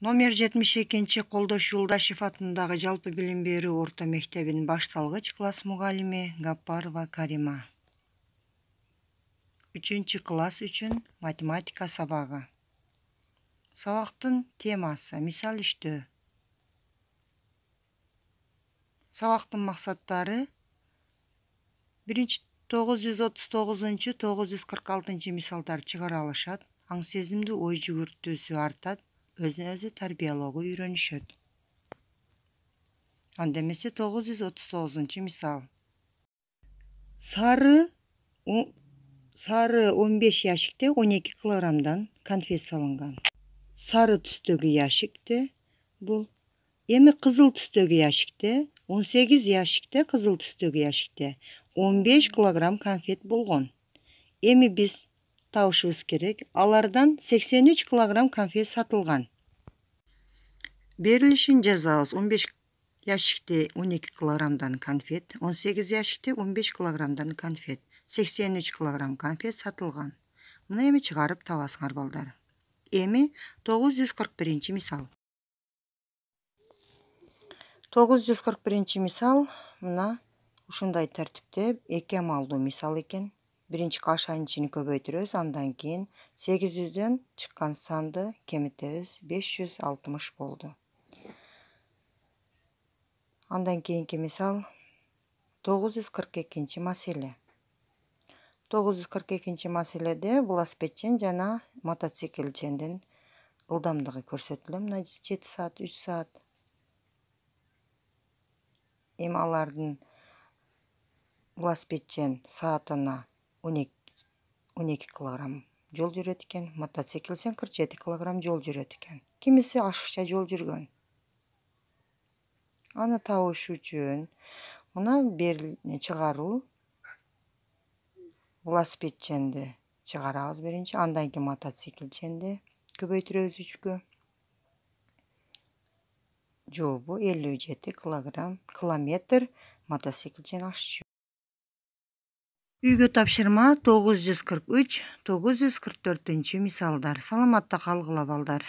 Номер 72 Колдош Юлдашев атындагы жалпы билим берүү орто мектебинин башталгыч класс мугалими Гапарова Карима. 3-класс үчүн математика сабагы. Сабактын темасы мисал иштөө. Сабактын максаттары 939-946 мисалдар чыгара алышат, аң сезимдүү ой жүгүртүүсү артат, өзүн өзү тарбиялоого үйрөнүшөт. Анда эмесе 939 мисал. Сары 15 яшикте 12 килограммдан конфет салынган. Сары түстөгү яшикте бул. Эми кызыл түстөгү яшикте 18 яшикте кызыл түстөгү яшикте 15 килограмм конфет болгон. Эми биз табышыбыз керек. Алардан 83 килограмм конфет сатылган. Берилишин жазабыз. 15 яшикте 12 килограммдан конфет, 18 яшикте 15 килограммдан конфет, 83 килограмм конфет сатылган. Муну эми чыгарып табасыңар балдар. Эми 941 мисал. 941 мисал мына ушундай тартипте эки амалдуу мисал экен. Биринчи кашанын ичини көбөйтүрөбүз, андан кийин 800дөн чыккан санды кемитебиз. 560 болду. Андан кийинки мисал 942 маселе. 942 маселеде велосипедчен жана мотоциклчендин ылдамдыгы көрсөтүлөт. Мына 7 саат, 3 саат. Эми алардын велосипедчен саатына 12 килограмм жол жүрөт экен, мотоциклсен 47 килограмм жол жүрөт экен. Кимиси ашыкча жол жүргөн. Аны табыш үчүн мына чыгаруу велосипедченди чыгарабыз биринчи, андан кийин мотоциклченди көбөйтүрөбүз 3кө. Жообу 57 километр мотоциклчен ашчу. Үйгө тапшырма 943-944 мисалдар. Саламатта калгыла балдар.